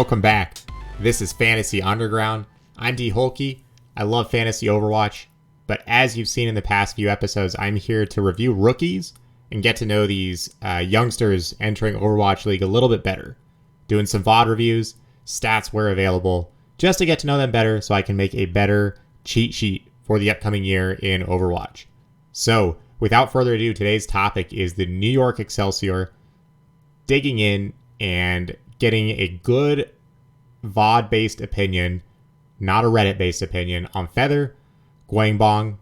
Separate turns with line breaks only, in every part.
welcome back. This is Fantasy Underground. I'm D Holkey. I love Fantasy Overwatch, but as you've seen in the past few episodes, I'm here to review rookies and get to know these youngsters entering Overwatch League a little bit better. Doing some VOD reviews, stats where available, just to get to know them better so I can make a better cheat sheet for the upcoming year in Overwatch. So, without further ado, today's topic is the New York Excelsior, digging in and getting a good VOD-based opinion, not a Reddit-based opinion, on Feath5r, Gwangboong.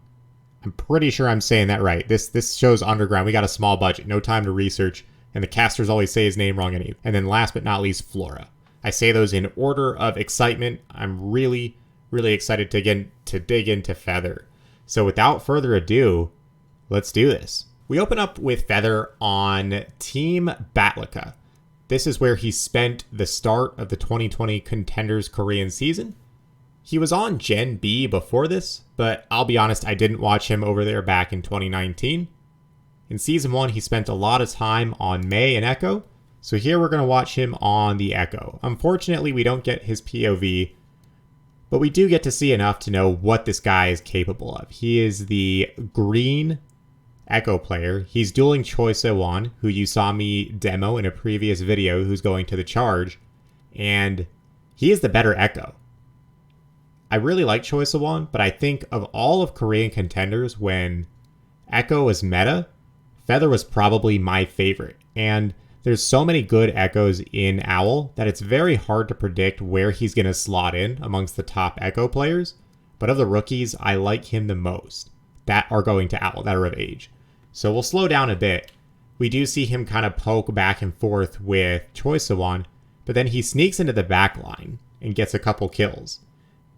I'm pretty sure I'm saying that right. This show's underground. We got a small budget, no time to research, and the casters always say his name wrong anyway. And then last but not least, Flora. I say those in order of excitement. I'm really excited to dig into Feath5r. So without further ado, let's do this. We open up with Feath5r on Team Batlika. This is where he spent the start of the 2020 Contenders Korean season. He was on Gen B before this, but I'll be honest, I didn't watch him over there back in 2019. In Season 1, he spent a lot of time on Mei and Echo, so here we're going to watch him on the Echo. Unfortunately, we don't get his POV, but we do get to see enough to know what this guy is capable of. He is the green Echo player. He's dueling Choi So-won, who you saw me demo in a previous video, who's going to the charge, and he is the better Echo. I really like Choi So-won, but I think of all of Korean Contenders, when Echo was meta, Feath5r was probably my favorite. And there's so many good Echoes in Owl that it's very hard to predict where he's going to slot in amongst the top Echo players. But of the rookies, I like him the most that are going to Owl, that are of age. So we'll slow down a bit. We do see him kind of poke back and forth with Choi So-won, but then he sneaks into the back line and gets a couple kills.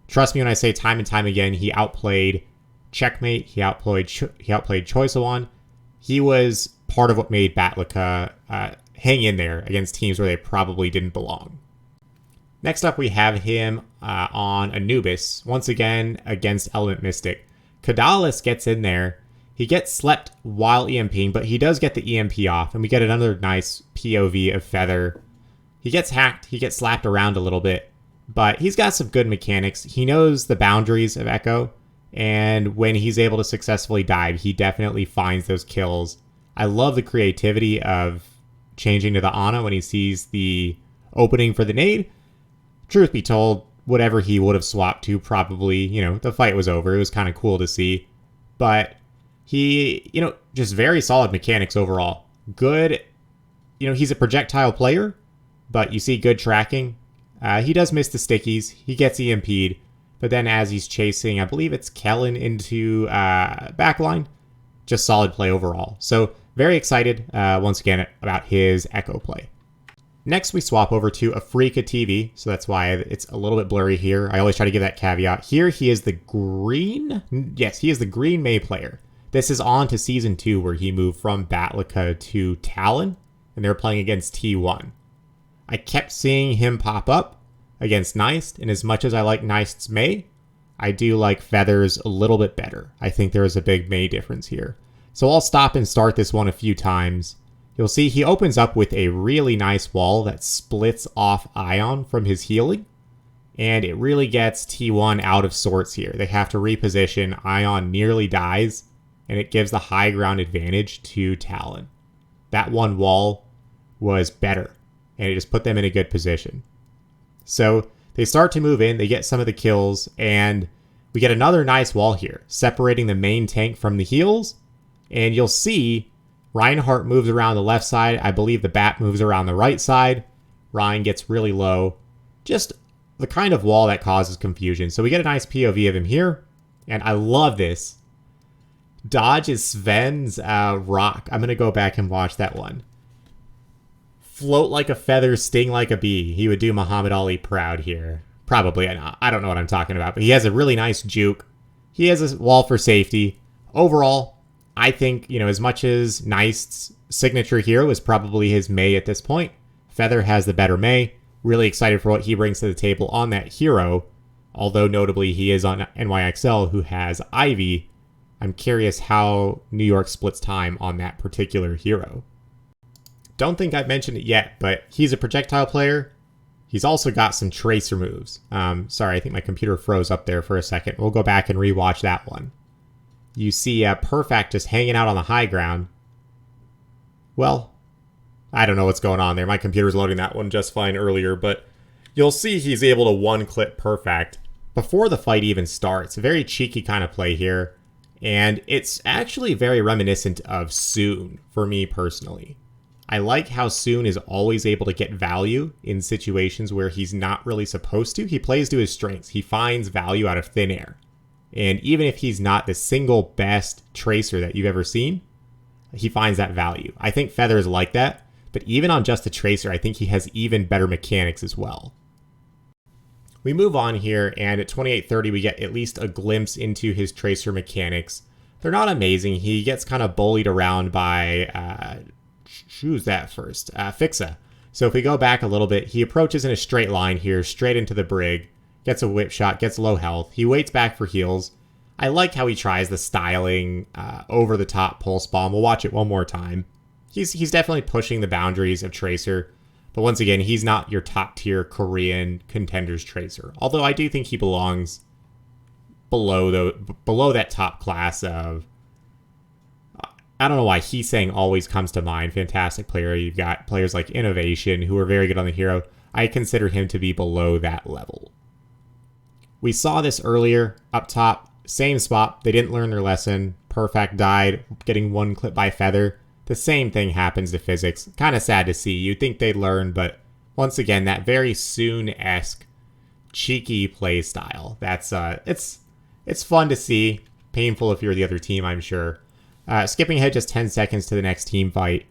Trust me when I say time and time again, he outplayed Checkmate, he outplayed Choi So-won. He was part of what made Batlika hang in there against teams where they probably didn't belong. Next up, we have him on Anubis, once again against Element Mystic. Kadalis gets in there. He gets slept while EMPing, but he does get the EMP off, and we get another nice POV of Feath5r. He gets hacked, he gets slapped around a little bit, but he's got some good mechanics. He knows the boundaries of Echo, and when he's able to successfully dive, he definitely finds those kills. I love the creativity of changing to the Ana when he sees the opening for the nade. Truth be told, whatever he would have swapped to, probably, the fight was over. It was kind of cool to see. But he, just very solid mechanics overall. Good, he's a projectile player, but you see good tracking. He does miss the stickies. He gets EMP'd. But then as he's chasing, I believe it's Kellen into backline, just solid play overall. So very excited, once again, about his Echo play. Next, we swap over to Afrika TV, so that's why it's a little bit blurry here. I always try to give that caveat. Here, he is the green... Yes, he is the green Mei player. This is on to Season 2, where he moved from Batlika to Talon, and they're playing against T1. I kept seeing him pop up against Neist, and as much as I like Neist's Mei, I do like Feath5r's a little bit better. I think there is a big Mei difference here. So I'll stop and start this one a few times. You'll see he opens up with a really nice wall that splits off Ion from his healing, and it really gets T1 out of sorts here. They have to reposition, Ion nearly dies, and it gives the high ground advantage to Talon. That one wall was better, and it just put them in a good position. So they start to move in, they get some of the kills, and we get another nice wall here, separating the main tank from the heals, and you'll see Reinhardt moves around the left side. I believe the Bat moves around the right side. Ryan gets really low. Just the kind of wall that causes confusion. So we get a nice POV of him here, and I love this. Dodge is Sven's rock. I'm going to go back and watch that one. Float like a feather, sting like a bee. He would do Muhammad Ali proud here. Probably not. I don't know what I'm talking about, but he has a really nice juke. He has a wall for safety. Overall, I think, as much as Neist's signature hero is probably his Mei at this point, Feath5r has the better Mei. Really excited for what he brings to the table on that hero. Although notably he is on NYXL, who has Ivy. I'm curious how New York splits time on that particular hero. Don't think I've mentioned it yet, but he's a projectile player. He's also got some tracer moves. Sorry, I think my computer froze up there for a second. We'll go back and rewatch that one. You see Perfect just hanging out on the high ground. Well, I don't know what's going on there. My computer's loading that one just fine earlier, but you'll see he's able to one-clip Perfect before the fight even starts. A very cheeky kind of play here, and it's actually very reminiscent of Soon for me personally. I like how Soon is always able to get value in situations where he's not really supposed to. He plays to his strengths. He finds value out of thin air. And even if he's not the single best tracer that you've ever seen, he finds that value. I think Feather is like that, but even on just a tracer, I think he has even better mechanics as well. We move on here, and at 28:30, we get at least a glimpse into his tracer mechanics. They're not amazing. He gets kind of bullied around by... who's that first? Feath5r. So if we go back a little bit, he approaches in a straight line here, straight into the brig, gets a whip shot, gets low health. He waits back for heals. I like how he tries the styling over-the-top pulse bomb. We'll watch it one more time. He's definitely pushing the boundaries of tracer, but once again, he's not your top-tier Korean Contenders tracer. Although I do think he belongs below that top class of... I don't know why Heesang always comes to mind. Fantastic player. You've got players like Innovation who are very good on the hero. I consider him to be below that level. We saw this earlier up top. Same spot. They didn't learn their lesson. Perfect died, getting one clip by Feather. The same thing happens to Physics. Kind of sad to see. You'd think they'd learn, but once again, that very Soon-esque cheeky play style. That's it's fun to see. Painful if you're the other team, I'm sure. Skipping ahead just 10 seconds to the next team fight.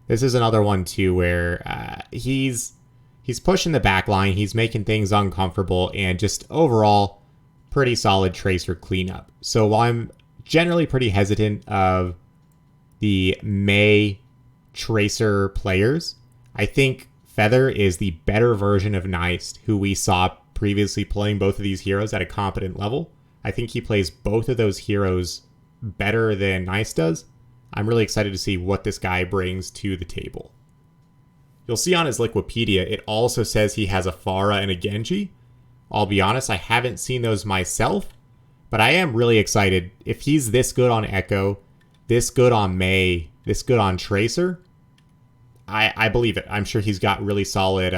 This is another one, too, where he's pushing the back line. He's making things uncomfortable and just overall pretty solid tracer cleanup. So while I'm generally pretty hesitant of the Mei tracer players, I think Feather is the better version of Nice, who we saw previously playing both of these heroes at a competent level. I think he plays both of those heroes better than Nice does. I'm really excited to see what this guy brings to the table. You'll see on his Wikipedia, it also says he has a Pharah and a Genji. I'll be honest, I haven't seen those myself, but I am really excited. If he's this good on Echo, this good on Mei, this good on Tracer, I believe it. I'm sure he's got really solid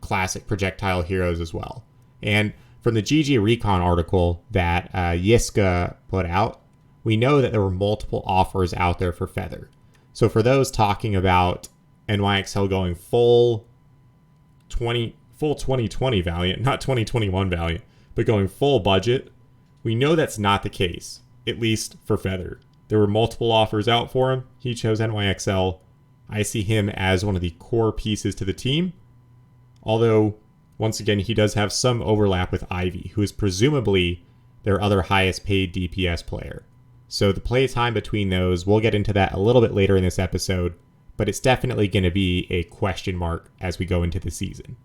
classic projectile heroes as well. And from the GG Recon article that Yiska put out, we know that there were multiple offers out there for Feather. So for those talking about NYXL going full 2020 Valiant, not 2021 Valiant, but going full budget, we know that's not the case, at least for Feather. There were multiple offers out for him. He chose NYXL. I see him as one of the core pieces to the team. Although, once again, he does have some overlap with Ivy, who is presumably their other highest paid DPS player. So the play time between those, we'll get into that a little bit later in this episode, but it's definitely going to be a question mark as we go into the season.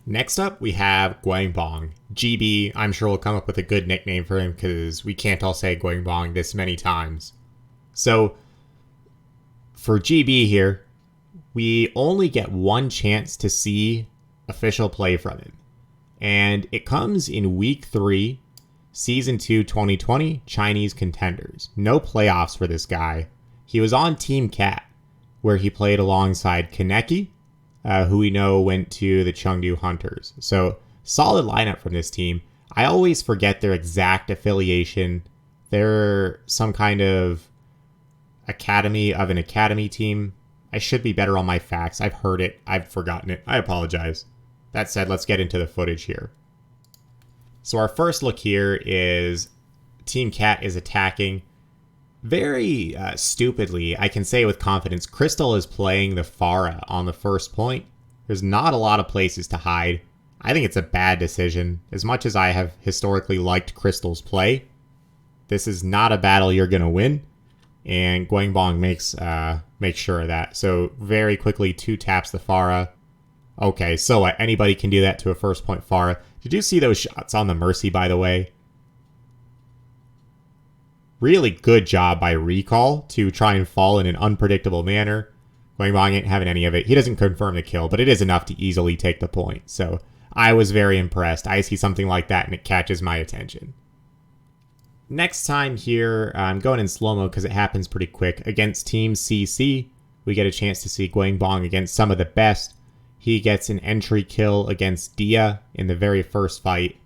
Next up, we have Gwangboong. GB, I'm sure we'll come up with a good nickname for him because we can't all say Gwangboong this many times. So, for GB here, we only get one chance to see official play from him. And it comes in Week 3, Season 2 2020, Chinese Contenders. No playoffs for this guy. He was on Team Cat, where he played alongside Kaneki, who we know went to the Chengdu Hunters. So, solid lineup from this team. I always forget their exact affiliation. They're some kind of academy of an academy team. I should be better on my facts. I've heard it. I've forgotten it. I apologize. That said, let's get into the footage here. So our first look here is Team Cat is attacking. Very stupidly, I can say with confidence, Crystal is playing the Pharah on the first point. There's not a lot of places to hide. I think it's a bad decision. As much as I have historically liked Crystal's play, this is not a battle you're going to win. And Gwangboong makes sure of that. So very quickly, 2 taps the Pharah. Okay, so what? Anybody can do that to a first point Pharah. Did you see those shots on the Mercy, by the way? Really good job by Recall to try and fall in an unpredictable manner. Gwangbong ain't having any of it. He doesn't confirm the kill, but it is enough to easily take the point. So I was very impressed. I see something like that and it catches my attention. Next time here, I'm going in slow-mo because it happens pretty quick. Against Team CC, we get a chance to see Gwangboong against some of the best. He gets an entry kill against Dia in the very first fight.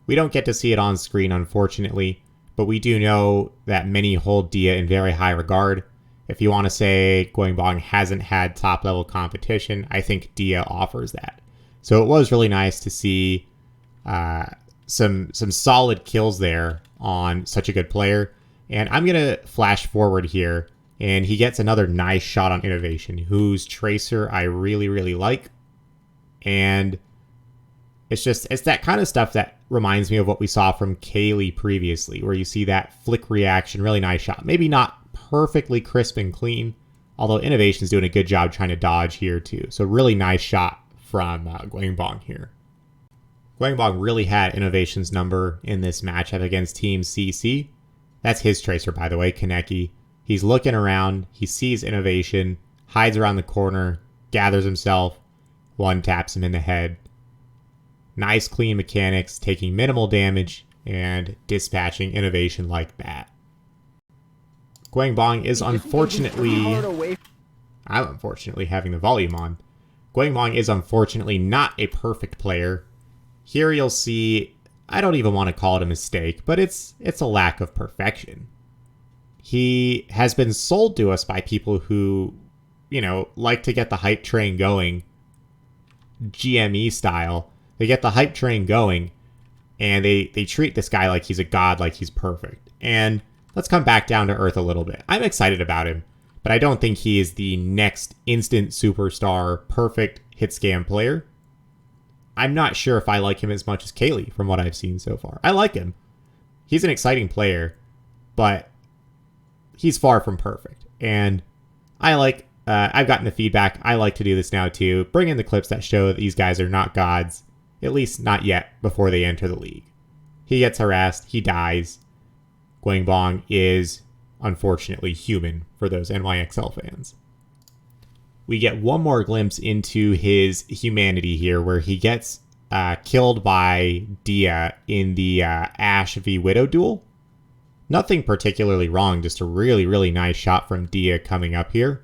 We don't get to see it on screen, unfortunately, but we do know that many hold Dia in very high regard. If you want to say Gwangboong hasn't had top-level competition, I think Dia offers that. So it was really nice to see some solid kills there on such a good player. And I'm going to flash forward here, and he gets another nice shot on Innovation, whose Tracer I really, really like. And it's that kind of stuff that reminds me of what we saw from Kaylee previously, where you see that flick reaction, really nice shot. Maybe not perfectly crisp and clean, although Innovation's doing a good job trying to dodge here too. So really nice shot from Gwangboong here. Gwangboong really had Innovation's number in this matchup against Team CC. That's his Tracer, by the way, Kaneki. He's looking around, he sees Innovation, hides around the corner, gathers himself, one taps him in the head. Nice clean mechanics, taking minimal damage, and dispatching Innovation like that. Gwangboong is unfortunately... I'm unfortunately having the volume on. Gwangboong is unfortunately not a perfect player. Here you'll see, I don't even want to call it a mistake, but it's a lack of perfection. He has been sold to us by people who, like to get the hype train going, GME style. They get the hype train going, and they treat this guy like he's a god, like he's perfect. And let's come back down to earth a little bit. I'm excited about him, but I don't think he is the next instant superstar, perfect hit scam player. I'm not sure if I like him as much as Kaylee from what I've seen so far. I like him. He's an exciting player, but he's far from perfect. And I've gotten the feedback. I like to do this now too. Bring in the clips that show that these guys are not gods, at least not yet before they enter the league. He gets harassed. He dies. Gwangboong is unfortunately human for those NYXL fans. We get one more glimpse into his humanity here, where he gets killed by Dia in the Ashe v Widow duel. Nothing particularly wrong, just a really, really nice shot from Dia coming up here.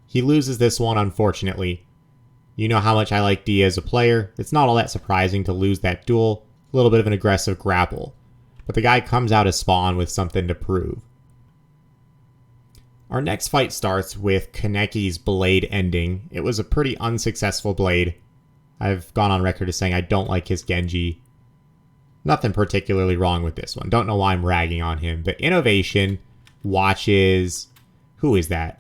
He loses this one, unfortunately. You know how much I like Dia as a player. It's not all that surprising to lose that duel. A little bit of an aggressive grapple. But the guy comes out of spawn with something to prove. Our next fight starts with Kaneki's blade ending. It was a pretty unsuccessful blade. I've gone on record as saying I don't like his Genji. Nothing particularly wrong with this one. Don't know why I'm ragging on him. But Innovation watches... Who is that?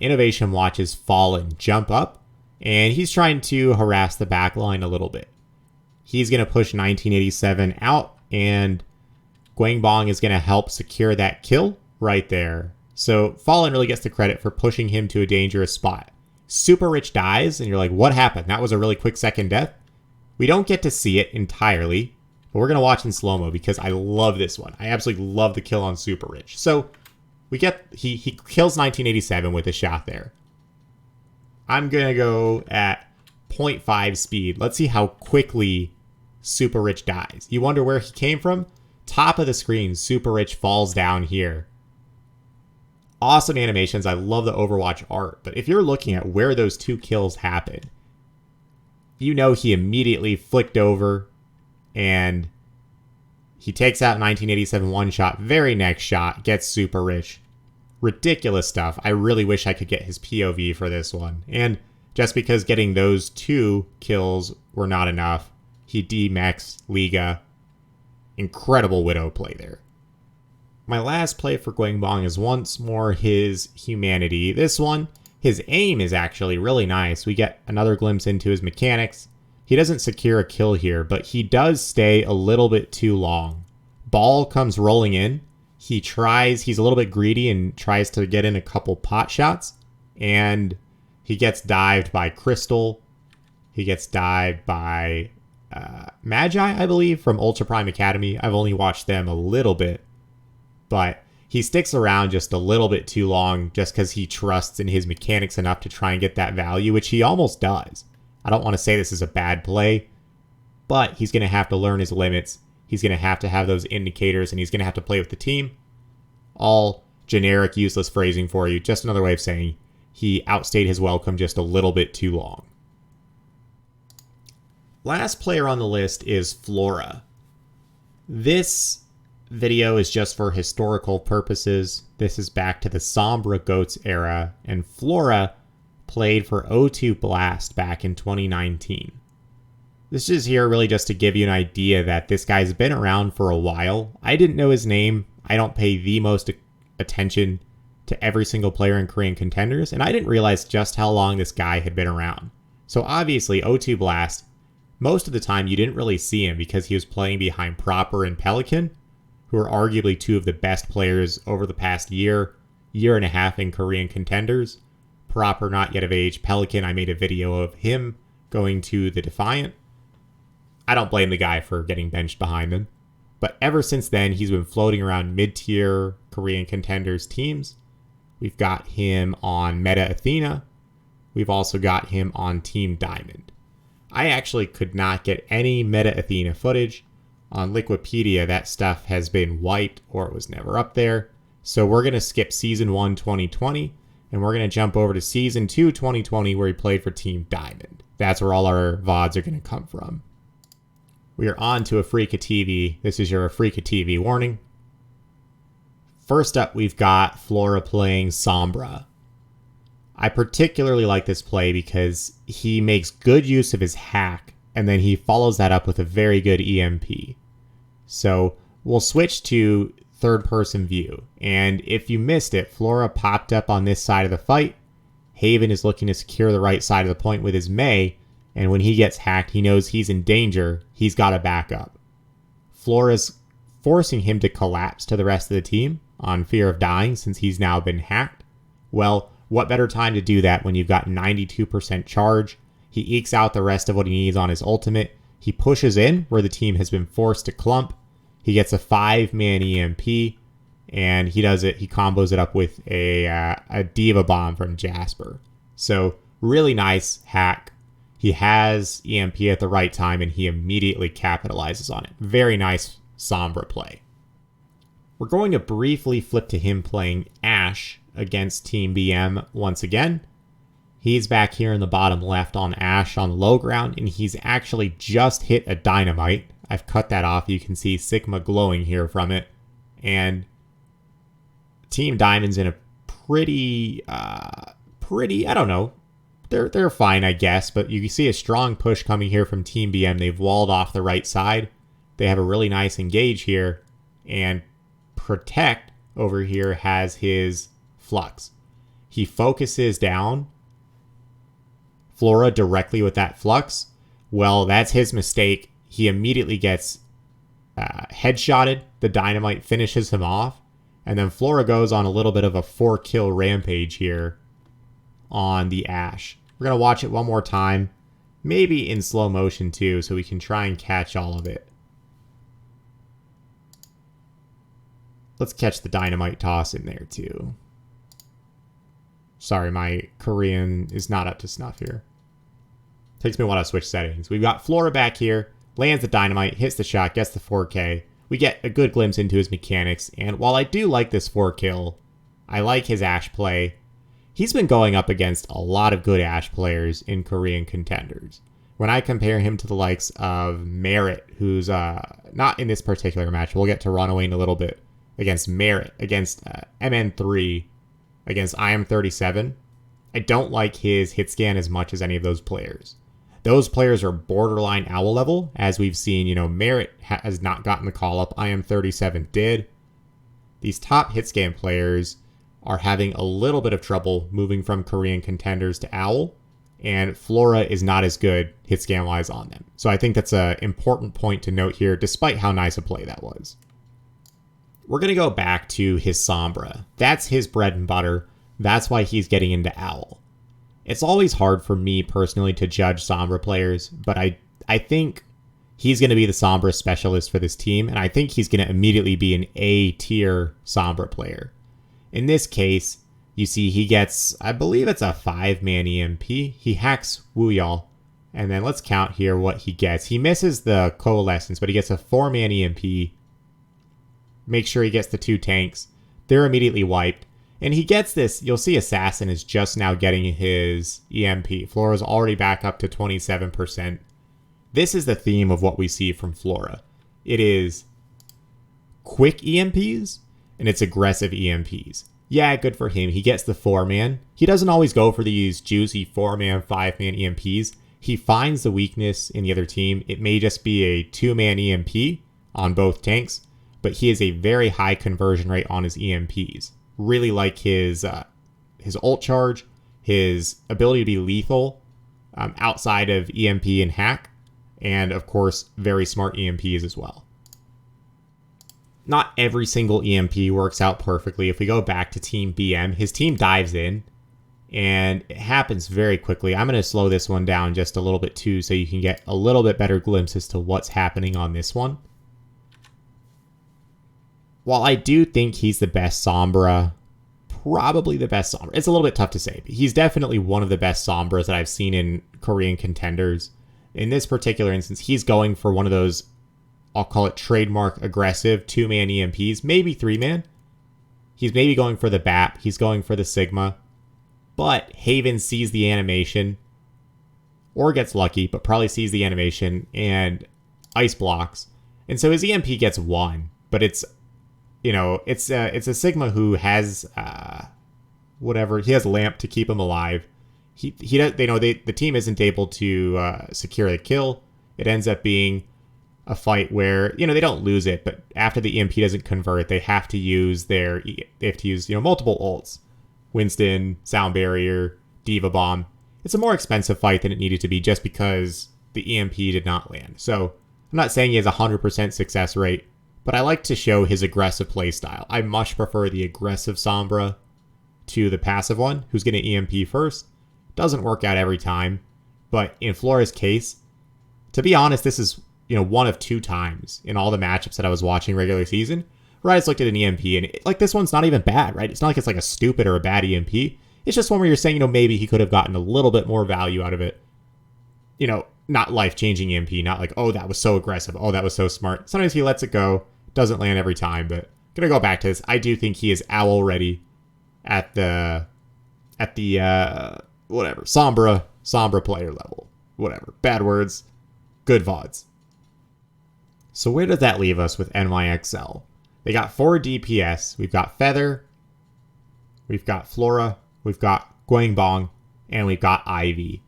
Innovation watches Fallen jump up, and he's trying to harass the backline a little bit. He's going to push 1987 out, and Gwangboong is going to help secure that kill right there. So Fallen really gets the credit for pushing him to a dangerous spot. Super Rich dies, and you're like, what happened? That was a really quick second death? We don't get to see it entirely, but we're going to watch in slow-mo because I love this one. I absolutely love the kill on Super Rich. So we get, he kills 1987 with a shot there. I'm going to go at 0.5 speed. Let's see how quickly Super Rich dies. You wonder where he came from? Top of the screen, Super Rich falls down here. Awesome animations. I love the Overwatch art. But if you're looking at where those two kills happen, you know he immediately flicked over and he takes out 1987 one shot. Very next shot gets Super Rich. Ridiculous stuff. I really wish I could get his POV for this one. And just because getting those two kills were not enough, he D-Max Liga. Incredible Widow play there. My last play for Gwangboong is once more his humanity. This one, his aim is actually really nice. We get another glimpse into his mechanics. He doesn't secure a kill here, but he does stay a little bit too long. Ball comes rolling in. He's a little bit greedy and tries to get in a couple pot shots. And he gets dived by Crystal. He gets dived by Magi, I believe, from Ultra Prime Academy. I've only watched them a little bit. But He sticks around just a little bit too long just because he trusts in his mechanics enough to try and get that value, which he almost does. I don't want to say this is a bad play, but he's going to have to learn his limits. He's going to have those indicators, and he's going to have to play with the team. All generic, useless phrasing for you. Just another way of saying he outstayed his welcome just a little bit too long. Last player on the list is Flora. This video is just for historical purposes. This is back to the Sombra Goats era, and Flora played for O2 Blast back in 2019. This is here really just to give you an idea that this guy's been around for a while. I didn't know his name. I don't pay the most attention to every single player in Korean Contenders, and I didn't realize just how long this guy had been around. So obviously, O2 Blast, most of the time you didn't really see him because he was playing behind Proper and Pelican, who are arguably two of the best players over the past year and a half in Korean Contenders. Proper not yet of age. Pelican, I made a video of him going to the Defiant. I don't blame the guy for getting benched behind them. But ever since then, he's been floating around mid-tier Korean Contenders teams. We've got him on Meta Athena. We've also got him on Team Diamond. I actually could not get any Meta Athena footage. On Liquipedia, that stuff has been wiped or it was never up there. So we're going to skip Season 1 2020, and we're going to jump over to Season 2 2020, where he played for Team Diamond. That's where all our VODs are going to come from. We are on to Afrika TV. This is your Afrika TV warning. First up, we've got Flora playing Sombra. I particularly like this play because he makes good use of his hack, and then he follows that up with a very good EMP. So we'll switch to third-person view. And if you missed it, Flora popped up on this side of the fight. Haven is looking to secure the right side of the point with his Mei, and when he gets hacked, he knows he's in danger. He's got to back up. Flora's forcing him to collapse to the rest of the team on fear of dying since he's now been hacked. Well, what better time to do that when you've got 92% charge? He ekes out the rest of what he needs on his ultimate. He pushes in where the team has been forced to clump. He gets a 5-man EMP, and he does it. He combos it up with a Diva Bomb from Jasper. So really nice hack. He has EMP at the right time, and he immediately capitalizes on it. Very nice Sombra play. We're going to briefly flip to him playing Ashe against Team BM once again. He's back here in the bottom left on Ashe on the low ground, and he's actually just hit a dynamite. I've cut that off. You can see Sigma glowing here from it. And Team Diamond's in a pretty, I don't know. They're fine, I guess, but you can see a strong push coming here from Team BM. They've walled off the right side. They have a really nice engage here, and Protect over here has his Flux. He focuses down Flora directly with that Flux. Well, that's his mistake. He immediately gets headshotted. The dynamite finishes him off, and then Flora goes on a little bit of a 4-kill rampage here on the Ashe. We're going to watch it one more time, maybe in slow motion too, so we can try and catch all of it. Let's catch the dynamite toss in there too. Sorry, my Korean is not up to snuff here. Takes me a while to switch settings. We've got Flora back here, lands the dynamite, hits the shot, gets the 4K. We get a good glimpse into his mechanics, and while I do like this 4-kill, I like his Ashe play. He's been going up against a lot of good Ashe players in Korean Contenders. When I compare him to the likes of Merit, who's not in this particular match, we'll get to Runaway in a little bit, against Merit, against MN3, against IM37, I don't like his hit scan as much as any of those players. Those players are borderline owl level, as we've seen, Merit has not gotten the call up, IM37 did. These top hit scan players are having a little bit of trouble moving from Korean Contenders to owl, and Flora is not as good hit scan wise on them. So I think that's an important point to note here, despite how nice a play that was. We're going to go back to his Sombra. That's his bread and butter. That's why he's getting into owl. It's always hard for me personally to judge Sombra players, but I think he's going to be the Sombra specialist for this team, and I think he's going to immediately be an A-tier Sombra player. In this case, you see he gets, I believe it's a 5-man EMP. He hacks Wuyal, and then let's count here what he gets. He misses the Coalescence, but he gets a 4-man EMP. Make sure he gets the 2 tanks. They're immediately wiped. And he gets this, you'll see Assassin is just now getting his EMP. Flora's already back up to 27%. This is the theme of what we see from Flora. It is quick EMPs, and it's aggressive EMPs. Yeah, good for him. He gets the 4-man. He doesn't always go for these juicy 4-man, 5-man EMPs. He finds the weakness in the other team. It may just be a 2-man EMP on both tanks, but he has a very high conversion rate on his EMPs. Really like his ult charge, his ability to be lethal outside of EMP and hack, and of course, very smart EMPs as well. Not every single EMP works out perfectly. If we go back to Team BM, his team dives in, and it happens very quickly. I'm going to slow this one down just a little bit too, so you can get a little bit better glimpse as to what's happening on this one. While I do think he's the best Sombra, probably the best Sombra. It's a little bit tough to say, but he's definitely one of the best Sombras that I've seen in Korean Contenders. In this particular instance, he's going for one of those, I'll call it trademark aggressive 2-man EMPs, maybe 3-man. He's maybe going for the BAP, he's going for the Sigma, but Haven sees the animation, or gets lucky, but probably sees the animation and ice blocks. And so his EMP gets 1, but it's, you know, it's a Sigma who has whatever, he has Lamp to keep him alive. The team isn't able to secure the kill. It ends up being a fight where, you know, they don't lose it, but after the EMP doesn't convert, they have to use multiple ults. Winston, Sound Barrier, Diva Bomb. It's a more expensive fight than it needed to be just because the EMP did not land. So I'm not saying he has a 100% success rate, but I like to show his aggressive playstyle. I much prefer the aggressive Sombra to the passive one, who's going to EMP first. Doesn't work out every time, but in Flora's case, to be honest, this is, you know, 1 of 2 times in all the matchups that I was watching regular season where I just looked at an EMP and this one's not even bad, right? It's not like it's like a stupid or a bad EMP. It's just one where you're saying, you know, maybe he could have gotten a little bit more value out of it. You know, not life-changing EMP, not like, oh, that was so aggressive, oh, that was so smart. Sometimes he lets it go, doesn't land every time, but gonna go back to this. I do think he is owl ready at the whatever, Sombra player level. Whatever. Bad words. Good VODs. So where does that leave us with NYXL? They got 4 DPS. We've got Feather. We've got Flora. We've got Gwangboong. And we've got Ivy.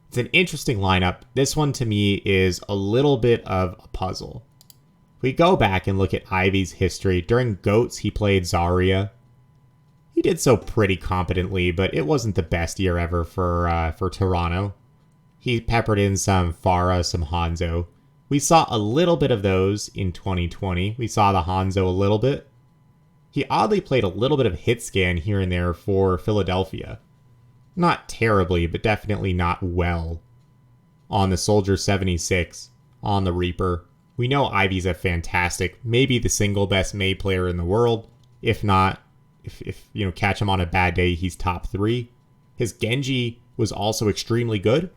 It's an interesting lineup. This one to me is a little bit of a puzzle. If we go back and look at Ivy's history, during GOATS he played Zarya. He did so pretty competently, but it wasn't the best year ever for Toronto. He peppered in some Pharah, some Hanzo. We saw a little bit of those in 2020. We saw the Hanzo a little bit. He oddly played a little bit of hit scan here and there for Philadelphia. Not terribly, but definitely not well. On the Soldier 76, on the Reaper. We know Ivy's a fantastic, maybe the single best Mei player in the world. If not, if you know, catch him on a bad day, he's top 3. His Genji was also extremely good.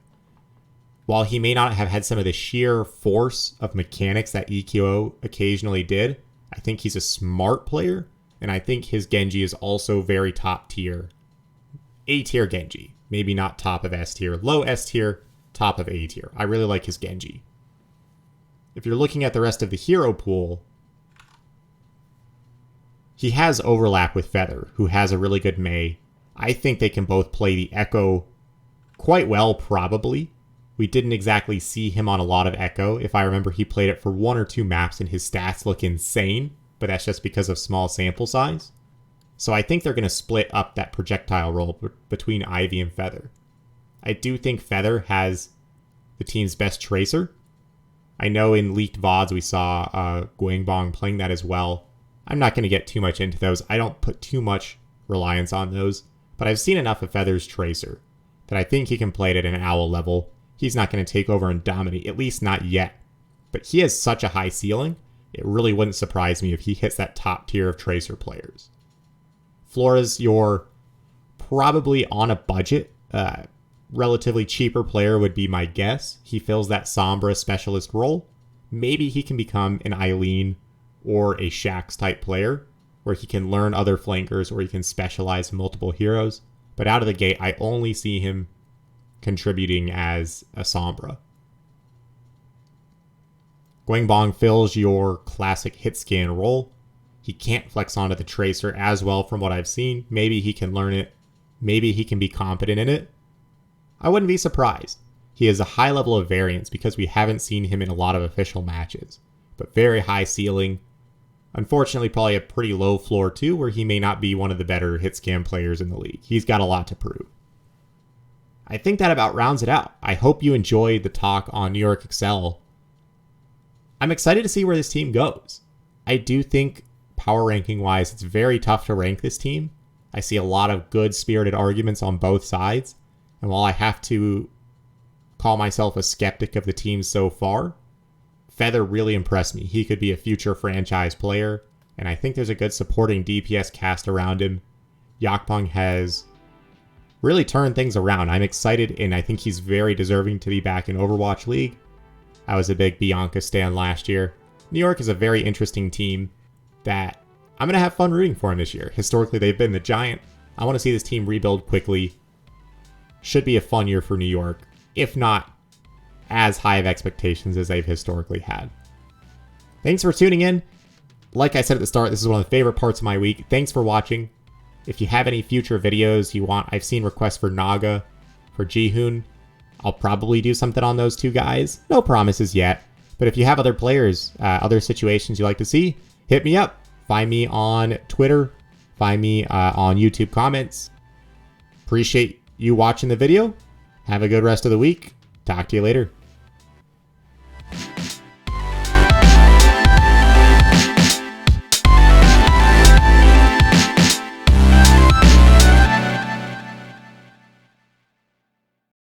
While he may not have had some of the sheer force of mechanics that EQO occasionally did, I think he's a smart player, and I think his Genji is also very top tier. A tier Genji. Maybe not top of S tier. Low S tier, top of A tier. I really like his Genji. If you're looking at the rest of the hero pool, he has overlap with Feather, who has a really good Mei. I think they can both play the Echo quite well, probably. We didn't exactly see him on a lot of Echo. If I remember, he played it for 1 or 2 maps and his stats look insane, but that's just because of small sample size. So I think they're going to split up that projectile role between Ivy and Feather. I do think Feather has the team's best tracer. I know in leaked VODs we saw Gwangboong playing that as well. I'm not going to get too much into those. I don't put too much reliance on those, but I've seen enough of Feather's tracer that I think he can play it at an owl level. He's not going to take over and dominate, at least not yet. but he has such a high ceiling, it really wouldn't surprise me if he hits that top tier of Tracer players. Flora's your probably on a budget, relatively cheaper player would be my guess. He fills that Sombra specialist role. Maybe he can become an Eileen or a Shaxx type player where he can learn other flankers or he can specialize in multiple heroes. But out of the gate, I only see him contributing as a Sombra. Gwangboong fills your classic hit scan role. He can't flex onto the Tracer as well from what I've seen. Maybe he can learn it. Maybe he can be competent in it. I wouldn't be surprised. He has a high level of variance because we haven't seen him in a lot of official matches. But very high ceiling. Unfortunately, probably a pretty low floor too, where he may not be one of the better hit scan players in the league. He's got a lot to prove. I think that about rounds it out. I hope you enjoyed the talk on NYXL. I'm excited to see where this team goes. I do think power ranking wise, it's very tough to rank this team. I see a lot of good spirited arguments on both sides. And while I have to call myself a skeptic of the team so far, Feath5r really impressed me. He could be a future franchise player, and I think there's a good supporting DPS cast around him. Gwangbong has really turned things around. I'm excited, and I think he's very deserving to be back in Overwatch League. I was a big Bianca stan last year. New York is a very interesting team that I'm going to have fun rooting for him this year. Historically, they've been the giant. I want to see this team rebuild quickly. Should be a fun year for New York, if not as high of expectations as they've historically had. Thanks for tuning in. Like I said at the start, this is one of the favorite parts of my week. Thanks for watching. If you have any future videos you want, I've seen requests for Naga, for Jihoon. I'll probably do something on those two guys. No promises yet. But if you have other players, other situations you like to see, hit me up. Find me on Twitter. Find me on YouTube comments. Appreciate you watching the video. Have a good rest of the week. Talk to you later.